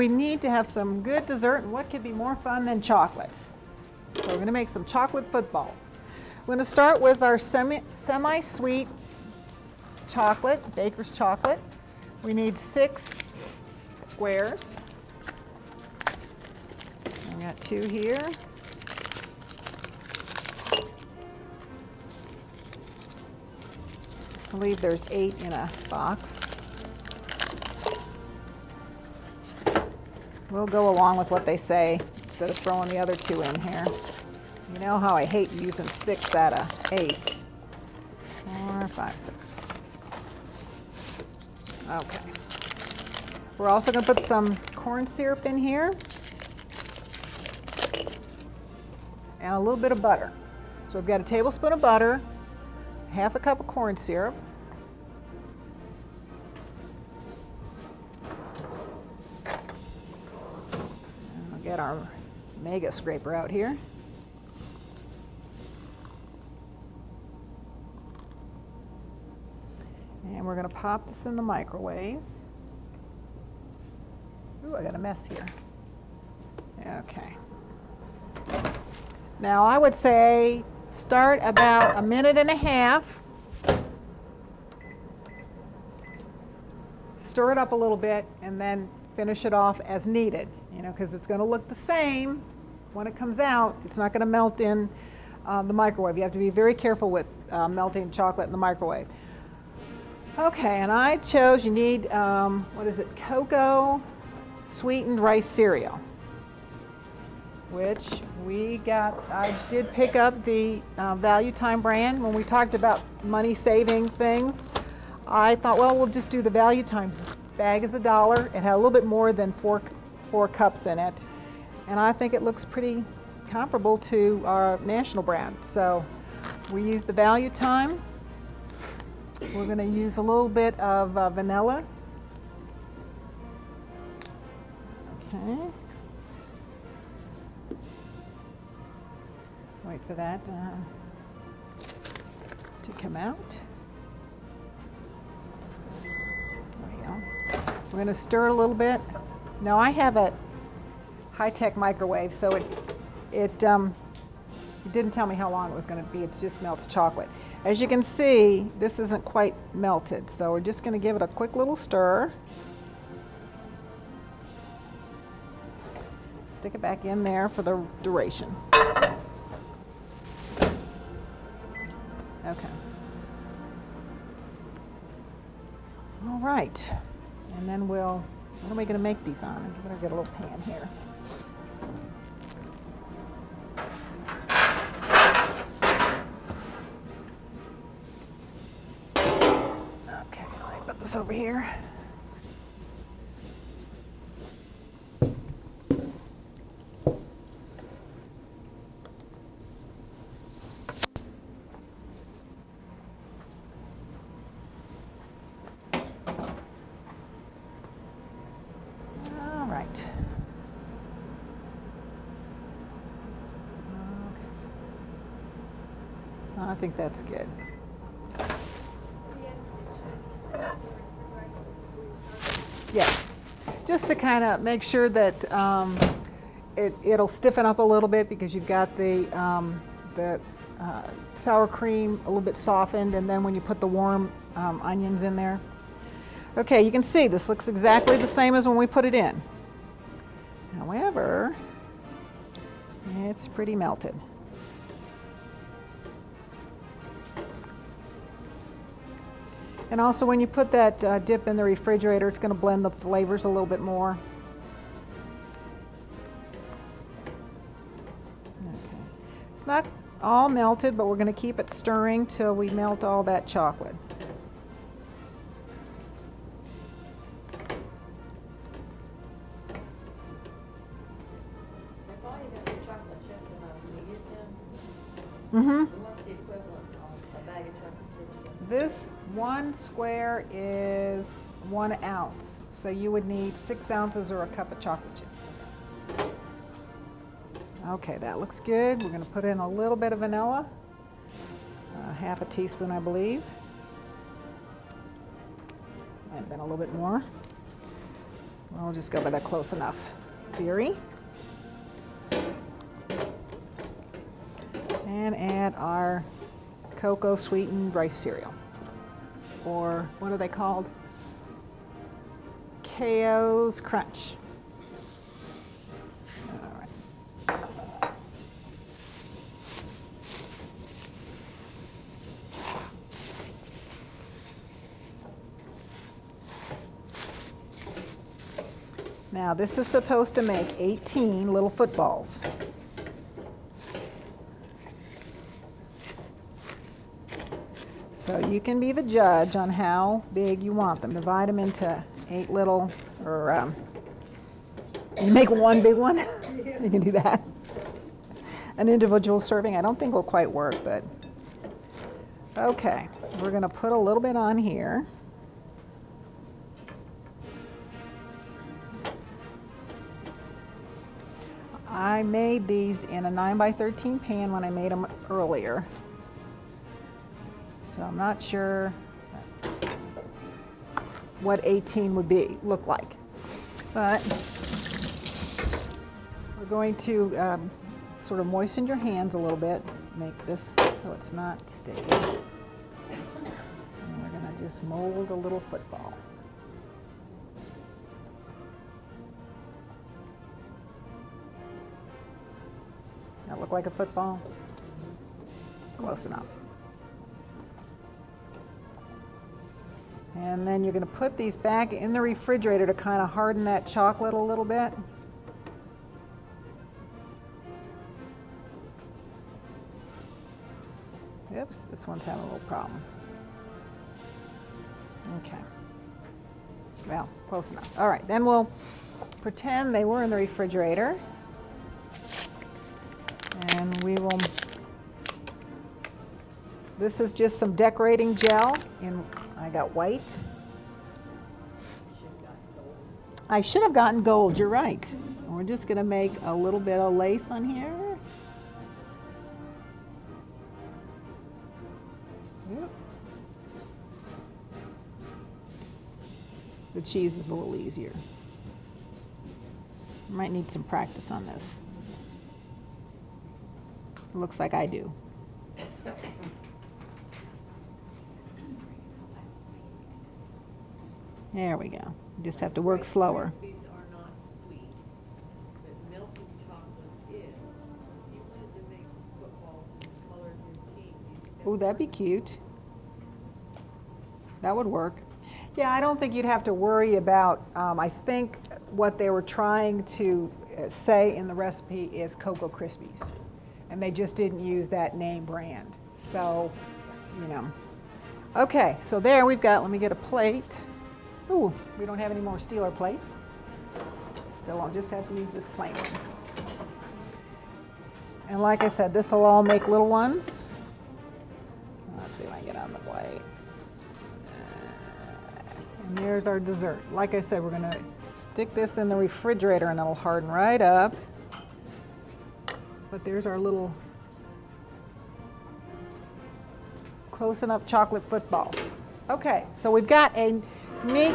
we need to have some good dessert, and what could be more fun than chocolate? So we're going to make some chocolate footballs. We're going to start with our semi-sweet chocolate, baker's chocolate. We need 6 squares. I got 2 here. I believe there's 8 in a box. We'll go along with what they say instead of throwing the other 2 in here. You know how I hate using 6 out of 8. 4, 5, 6. Okay. We're also going to put some corn syrup in here and a little bit of butter. So we've got a tablespoon of butter, half a cup of corn syrup, and we'll get our mega scraper out here. And we're going to pop this in the microwave. Ooh, I got a mess here. Okay. Now I would say start about 1.5 minutes. Stir it up a little bit and then finish it off as needed, you know, because it's going to look the same when it comes out. It's not going to melt in the microwave. You have to be very careful with melting chocolate in the microwave. Okay, and I chose, you need, what is it, cocoa sweetened rice cereal, which we got. I did pick up the Value Time brand. When we talked about money saving things, I thought, well, we'll just do the Value Time. This bag is $1. It had a little bit more than four cups in it, and I think it looks pretty comparable to our national brand. So we use the Value Time. We're going to use a little bit of vanilla. Okay. Wait for that to come out. There we go. We're going to stir a little bit. Now I have a high-tech microwave, so it didn't tell me how long it was going to be. It just melts chocolate. As you can see, this isn't quite melted, so we're just going to give it a quick little stir. Stick it back in there for the duration. Okay. All right. And then what are we going to make these on? I'm going to get a little pan here. Okay, let me put this over here. I think that's good. Yes, just to kind of make sure that it'll stiffen up a little bit because you've got the sour cream a little bit softened, and then when you put the warm onions in there. Okay, you can see this looks exactly the same as when we put it in. However, it's pretty melted. And also when you put that dip in the refrigerator, it's going to blend the flavors a little bit more. Okay. It's not all melted, but we're going to keep it stirring till we melt all that chocolate. Mm-hmm. What's the equivalent of a bag of chocolate chips? This 1 square is 1 ounce, so you would need 6 ounces or a cup of chocolate chips. Okay, that looks good. We're going to put in a little bit of vanilla, half a teaspoon, I believe. Might have been a little bit more. We'll just go by that close enough theory. And add our cocoa sweetened rice cereal. Or what are they called? Chaos Crunch. All right. Now this is supposed to make 18 little footballs. So you can be the judge on how big you want them. Divide them into 8 little, or you make one big one. You can do that. An individual serving, I don't think will quite work, but okay. We're going to put a little bit on here. I made these in a 9x13 pan when I made them earlier. So I'm not sure what 18 would look like. But we're going to sort of moisten your hands a little bit, make this so it's not sticky. And we're going to just mold a little football. That look like a football? Close enough. And then you're going to put these back in the refrigerator to kind of harden that chocolate a little bit. Oops, this one's having a little problem. Okay. Well, close enough. All right, then we'll pretend they were in the refrigerator. And we will, this is just some decorating gel in, I got white. I should have gotten gold, you're right. We're just going to make a little bit of lace on here. Yep. The cheese was a little easier. Might need some practice on this. Looks like I do. There we go. You just have to work slower. Krispies are not sweet, but milk and chocolate is. If you wanted to make footballs and colored your teeth, you could. Oh, that'd be cute. That would work. Yeah, I don't think you'd have to worry about, I think what they were trying to say in the recipe is Cocoa Krispies. And they just didn't use that name brand. So, you know. Okay, so there we've got, let me get a plate. Ooh, we don't have any more steel or plate. So I'll just have to use this plain one. And like I said, this will all make little ones. Let's see if I can get on the white. And there's our dessert. Like I said, we're going to stick this in the refrigerator and it'll harden right up. But there's our little close enough chocolate footballs. Okay, so we've got a neat